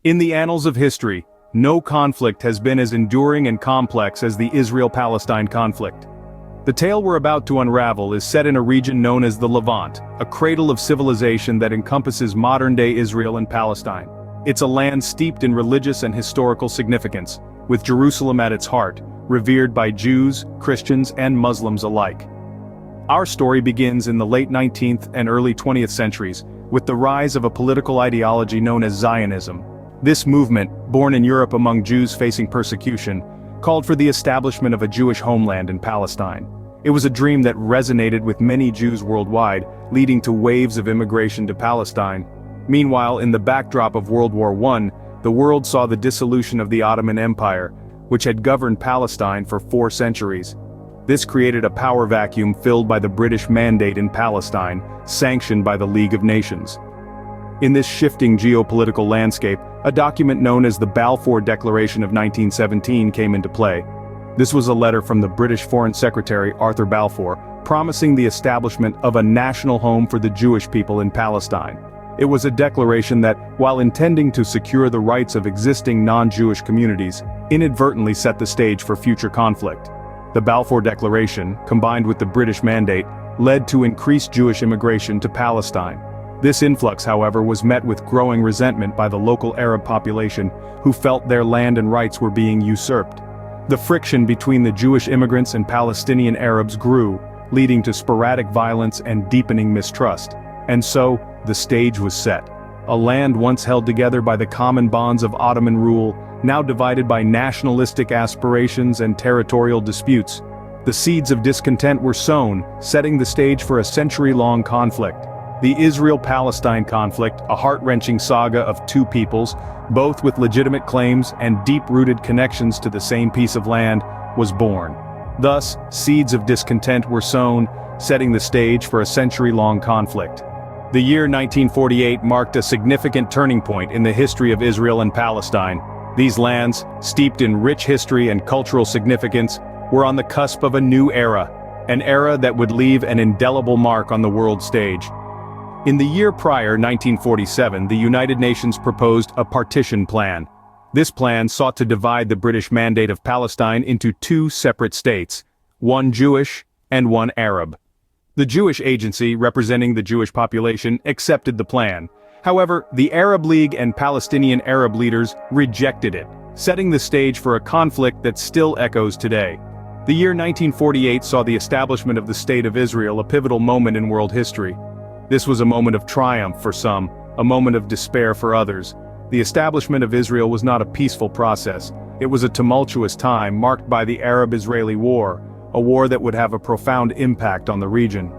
In the annals of history, no conflict has been as enduring and complex as the Israel-Palestine conflict. The tale we're about to unravel is set in a region known as the Levant, a cradle of civilization that encompasses modern-day Israel and Palestine. It's a land steeped in religious and historical significance, with Jerusalem at its heart, revered by Jews, Christians, and Muslims alike. Our story begins in the late 19th and early 20th centuries, with the rise of a political ideology known as Zionism. This movement, born in Europe among Jews facing persecution, called for the establishment of a Jewish homeland in Palestine. It was a dream that resonated with many Jews worldwide, leading to waves of immigration to Palestine. Meanwhile, in the backdrop of World War I, the world saw the dissolution of the Ottoman Empire, which had governed Palestine for 4 centuries. This created a power vacuum filled by the British Mandate in Palestine, sanctioned by the League of Nations. In this shifting geopolitical landscape, a document known as the Balfour Declaration of 1917 came into play. This was a letter from the British Foreign Secretary Arthur Balfour, promising the establishment of a national home for the Jewish people in Palestine. It was a declaration that, while intending to secure the rights of existing non-Jewish communities, inadvertently set the stage for future conflict. The Balfour Declaration, combined with the British Mandate, led to increased Jewish immigration to Palestine. This influx, however, was met with growing resentment by the local Arab population, who felt their land and rights were being usurped. The friction between the Jewish immigrants and Palestinian Arabs grew, leading to sporadic violence and deepening mistrust. And so, the stage was set. A land once held together by the common bonds of Ottoman rule, now divided by nationalistic aspirations and territorial disputes. The seeds of discontent were sown, setting the stage for a century-long conflict. The Israel-Palestine conflict, a heart-wrenching saga of 2 peoples, both with legitimate claims and deep-rooted connections to the same piece of land, was born. Thus, seeds of discontent were sown, setting the stage for a century-long conflict. The year 1948 marked a significant turning point in the history of Israel and Palestine. These lands, steeped in rich history and cultural significance, were on the cusp of a new era, an era that would leave an indelible mark on the world stage. In the year prior, 1947, the United Nations proposed a partition plan. This plan sought to divide the British Mandate of Palestine into 2 separate states, one Jewish and one Arab. The Jewish agency, representing the Jewish population, accepted the plan. However, the Arab League and Palestinian Arab leaders rejected it, setting the stage for a conflict that still echoes today. The year 1948 saw the establishment of the State of Israel, a pivotal moment in world history. This was a moment of triumph for some, a moment of despair for others. The establishment of Israel was not a peaceful process. It was a tumultuous time marked by the Arab-Israeli War, a war that would have a profound impact on the region.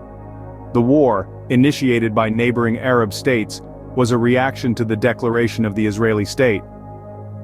The war, initiated by neighboring Arab states, was a reaction to the declaration of the Israeli state.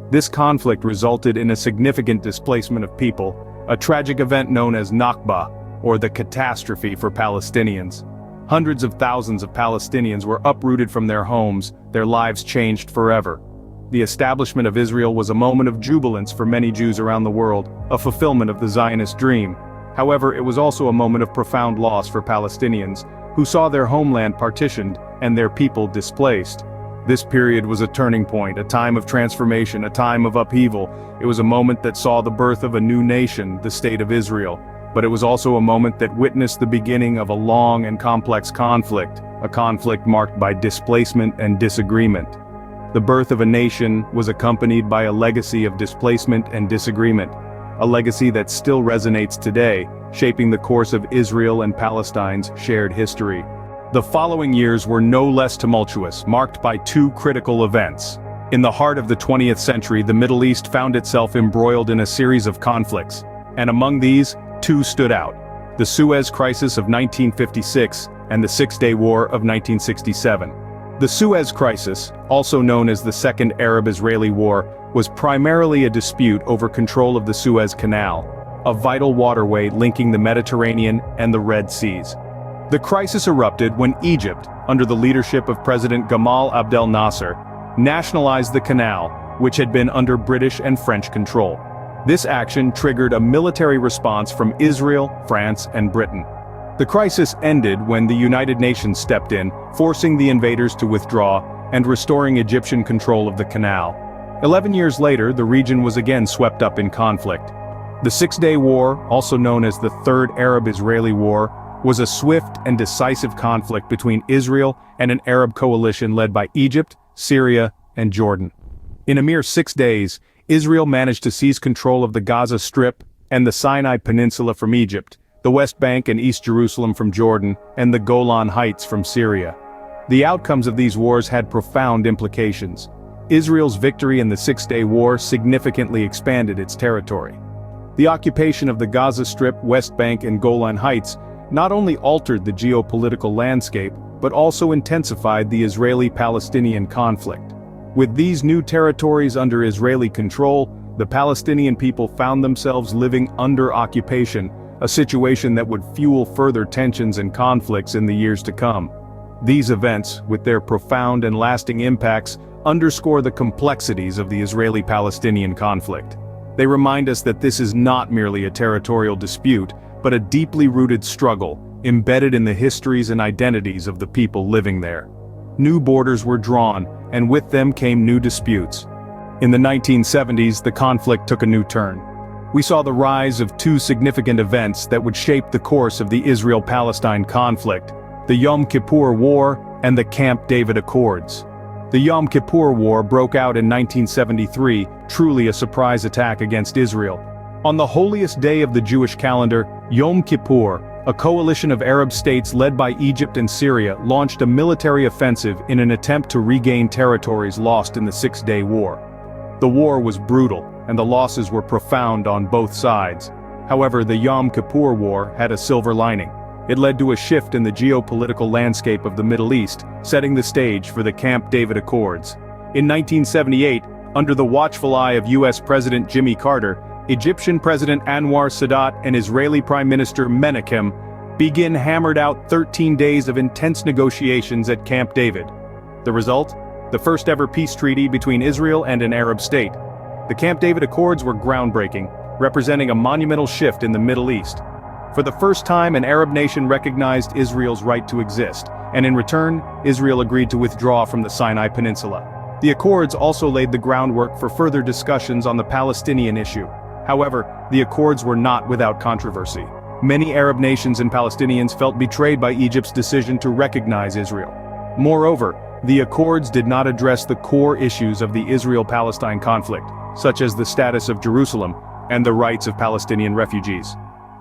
This conflict resulted in a significant displacement of people, a tragic event known as Nakba, or the catastrophe for Palestinians. Hundreds of thousands of Palestinians were uprooted from their homes, their lives changed forever. The establishment of Israel was a moment of jubilance for many Jews around the world, a fulfillment of the Zionist dream. However, it was also a moment of profound loss for Palestinians, who saw their homeland partitioned and their people displaced. This period was a turning point, a time of transformation, a time of upheaval. It was a moment that saw the birth of a new nation, the State of Israel. But it was also a moment that witnessed the beginning of a long and complex conflict, a conflict marked by displacement and disagreement. The birth of a nation was accompanied by a legacy of displacement and disagreement, a legacy that still resonates today, shaping the course of Israel and Palestine's shared history. The following years were no less tumultuous, marked by 2 critical events. In the heart of the 20th century, the Middle East found itself embroiled in a series of conflicts, and among these, 2 stood out: the Suez Crisis of 1956 and the Six-Day War of 1967. The Suez Crisis, also known as the Second Arab-Israeli War, was primarily a dispute over control of the Suez Canal, a vital waterway linking the Mediterranean and the Red Seas. The crisis erupted when Egypt, under the leadership of President Gamal Abdel Nasser, nationalized the canal, which had been under British and French control. This action triggered a military response from Israel, France, and Britain. The crisis ended when the United Nations stepped in, forcing the invaders to withdraw and restoring Egyptian control of the canal. 11 years later, the region was again swept up in conflict. The Six-Day War, also known as the Third Arab-Israeli War, was a swift and decisive conflict between Israel and an Arab coalition led by Egypt, Syria, and Jordan. In a mere 6 days, Israel managed to seize control of the Gaza Strip and the Sinai Peninsula from Egypt, the West Bank and East Jerusalem from Jordan, and the Golan Heights from Syria. The outcomes of these wars had profound implications. Israel's victory in the Six-Day War significantly expanded its territory. The occupation of the Gaza Strip, West Bank, and Golan Heights not only altered the geopolitical landscape, but also intensified the Israeli-Palestinian conflict. With these new territories under Israeli control, the Palestinian people found themselves living under occupation, a situation that would fuel further tensions and conflicts in the years to come. These events, with their profound and lasting impacts, underscore the complexities of the Israeli-Palestinian conflict. They remind us that this is not merely a territorial dispute, but a deeply rooted struggle, embedded in the histories and identities of the people living there. New borders were drawn, and with them came new disputes. In the 1970s, the conflict took a new turn. We saw the rise of two significant events that would shape the course of the Israel-Palestine conflict: the Yom Kippur War and the Camp David Accords. The Yom Kippur War broke out in 1973, truly a surprise attack against Israel. On the holiest day of the Jewish calendar, Yom Kippur, a coalition of Arab states led by Egypt and Syria launched a military offensive in an attempt to regain territories lost in the Six-Day War. The war was brutal, and the losses were profound on both sides. However, the Yom Kippur War had a silver lining. It led to a shift in the geopolitical landscape of the Middle East, setting the stage for the Camp David Accords. In 1978, under the watchful eye of U.S. President Jimmy Carter, Egyptian President Anwar Sadat and Israeli Prime Minister Menachem began hammered out 13 days of intense negotiations at Camp David. The result? The first ever peace treaty between Israel and an Arab state. The Camp David Accords were groundbreaking, representing a monumental shift in the Middle East. For the first time, an Arab nation recognized Israel's right to exist, and in return, Israel agreed to withdraw from the Sinai Peninsula. The accords also laid the groundwork for further discussions on the Palestinian issue. However, the accords were not without controversy. Many Arab nations and Palestinians felt betrayed by Egypt's decision to recognize Israel. Moreover, the accords did not address the core issues of the Israel-Palestine conflict, such as the status of Jerusalem and the rights of Palestinian refugees.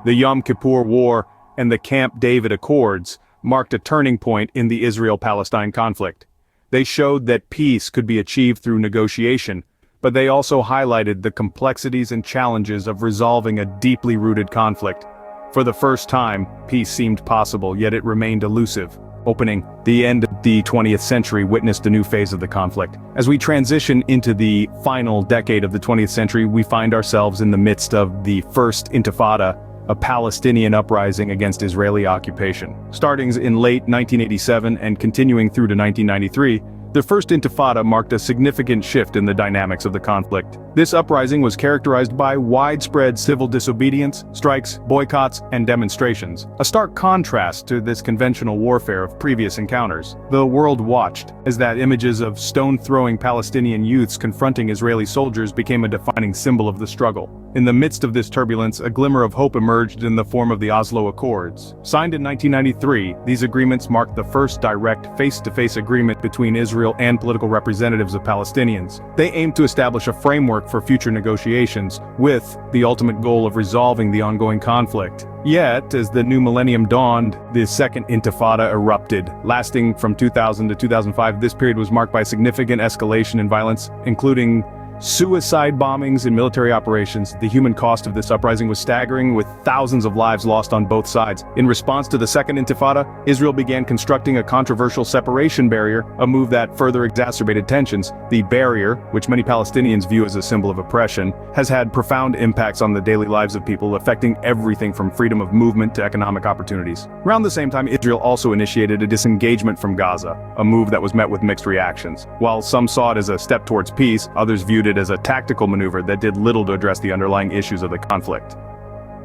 The Yom Kippur War and the Camp David Accords marked a turning point in the Israel-Palestine conflict. They showed that peace could be achieved through negotiation, but they also highlighted the complexities and challenges of resolving a deeply rooted conflict. For the first time, peace seemed possible, yet it remained elusive. The end of the 20th century witnessed a new phase of the conflict. As we transition into the final decade of the 20th century, we find ourselves in the midst of the First Intifada, a Palestinian uprising against Israeli occupation. Starting in late 1987 and continuing through to 1993, the First Intifada marked a significant shift in the dynamics of the conflict. This uprising was characterized by widespread civil disobedience, strikes, boycotts, and demonstrations, a stark contrast to this conventional warfare of previous encounters. The world watched as that images of stone-throwing Palestinian youths confronting Israeli soldiers became a defining symbol of the struggle. In the midst of this turbulence, a glimmer of hope emerged in the form of the Oslo Accords. Signed in 1993, these agreements marked the first direct face-to-face agreement between Israel and political representatives of Palestinians. They aimed to establish a framework for future negotiations, with the ultimate goal of resolving the ongoing conflict. Yet, as the new millennium dawned, the Second Intifada erupted. Lasting from 2000 to 2005, this period was marked by significant escalation in violence, including suicide bombings and military operations. The human cost of this uprising was staggering, with thousands of lives lost on both sides. In response to the Second Intifada, Israel began constructing a controversial separation barrier, a move that further exacerbated tensions. The barrier, which many Palestinians view as a symbol of oppression, has had profound impacts on the daily lives of people, affecting everything from freedom of movement to economic opportunities. Around the same time, Israel also initiated a disengagement from Gaza, a move that was met with mixed reactions. While some saw it as a step towards peace, others viewed it as a tactical maneuver that did little to address the underlying issues of the conflict.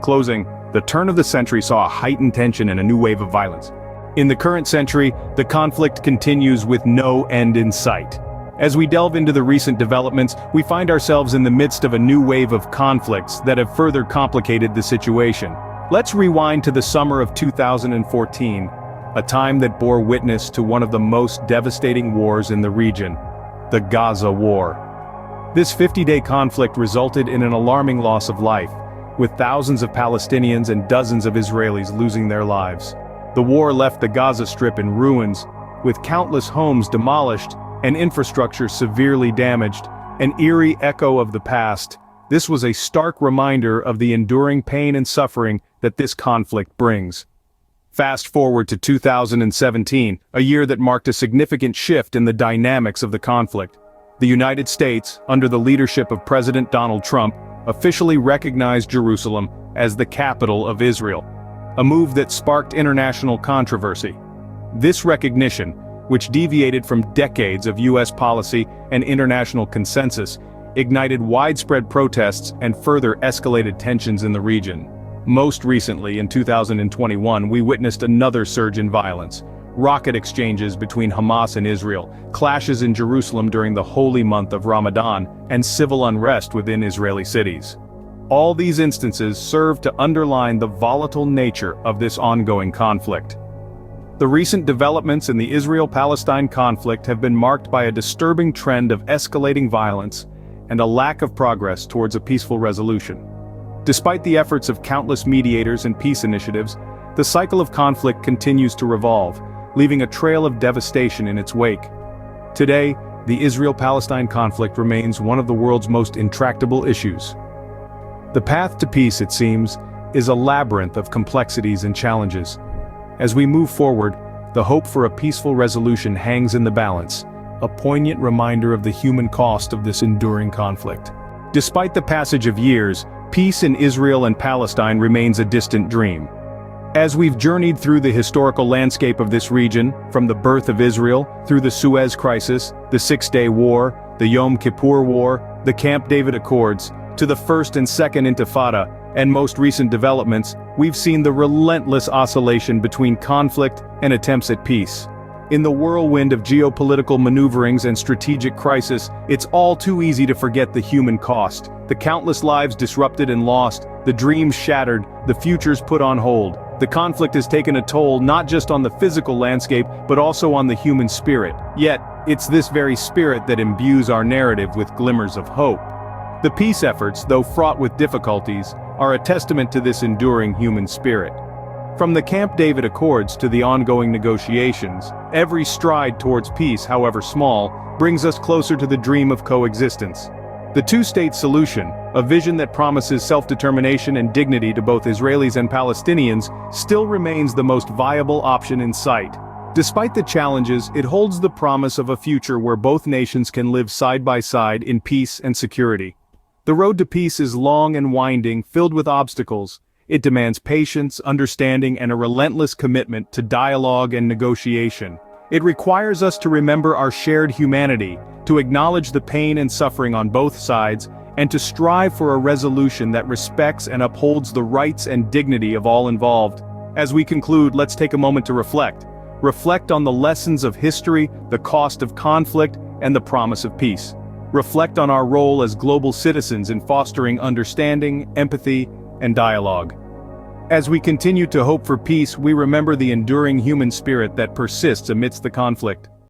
Closing, the turn of the century saw a heightened tension and a new wave of violence. In the current century, the conflict continues with no end in sight. As we delve into the recent developments, we find ourselves in the midst of a new wave of conflicts that have further complicated the situation. Let's rewind to the summer of 2014, a time that bore witness to one of the most devastating wars in the region, the Gaza War. This 50-day conflict resulted in an alarming loss of life, with thousands of Palestinians and dozens of Israelis losing their lives. The war left the Gaza Strip in ruins, with countless homes demolished and infrastructure severely damaged, an eerie echo of the past. This was a stark reminder of the enduring pain and suffering that this conflict brings. Fast forward to 2017, a year that marked a significant shift in the dynamics of the conflict. The United States, under the leadership of President Donald Trump, officially recognized Jerusalem as the capital of Israel, a move that sparked international controversy. This recognition, which deviated from decades of U.S. policy and international consensus, ignited widespread protests and further escalated tensions in the region. Most recently, in 2021, we witnessed another surge in violence. Rocket exchanges between Hamas and Israel, clashes in Jerusalem during the holy month of Ramadan, and civil unrest within Israeli cities. All these instances serve to underline the volatile nature of this ongoing conflict. The recent developments in the Israel-Palestine conflict have been marked by a disturbing trend of escalating violence and a lack of progress towards a peaceful resolution. Despite the efforts of countless mediators and peace initiatives, the cycle of conflict continues to revolve, leaving a trail of devastation in its wake. Today, the Israel-Palestine conflict remains one of the world's most intractable issues. The path to peace, it seems, is a labyrinth of complexities and challenges. As we move forward, the hope for a peaceful resolution hangs in the balance, a poignant reminder of the human cost of this enduring conflict. Despite the passage of years, peace in Israel and Palestine remains a distant dream. As we've journeyed through the historical landscape of this region, from the birth of Israel, through the Suez Crisis, the Six-Day War, the Yom Kippur War, the Camp David Accords, to the First and Second Intifada, and most recent developments, we've seen the relentless oscillation between conflict and attempts at peace. In the whirlwind of geopolitical maneuverings and strategic crisis, it's all too easy to forget the human cost, the countless lives disrupted and lost, the dreams shattered, the futures put on hold. The conflict has taken a toll not just on the physical landscape, but also on the human spirit. Yet, it's this very spirit that imbues our narrative with glimmers of hope. The peace efforts, though fraught with difficulties, are a testament to this enduring human spirit. From the Camp David Accords to the ongoing negotiations, every stride towards peace, however small, brings us closer to the dream of coexistence. The two-state solution, a vision that promises self-determination and dignity to both Israelis and Palestinians, still remains the most viable option in sight. Despite the challenges, it holds the promise of a future where both nations can live side by side in peace and security. The road to peace is long and winding, filled with obstacles. It demands patience, understanding, and a relentless commitment to dialogue and negotiation. It requires us to remember our shared humanity, to acknowledge the pain and suffering on both sides, and to strive for a resolution that respects and upholds the rights and dignity of all involved. As we conclude, let's take a moment to reflect. Reflect on the lessons of history, the cost of conflict, and the promise of peace. Reflect on our role as global citizens in fostering understanding, empathy, and dialogue. As we continue to hope for peace, we remember the enduring human spirit that persists amidst the conflict.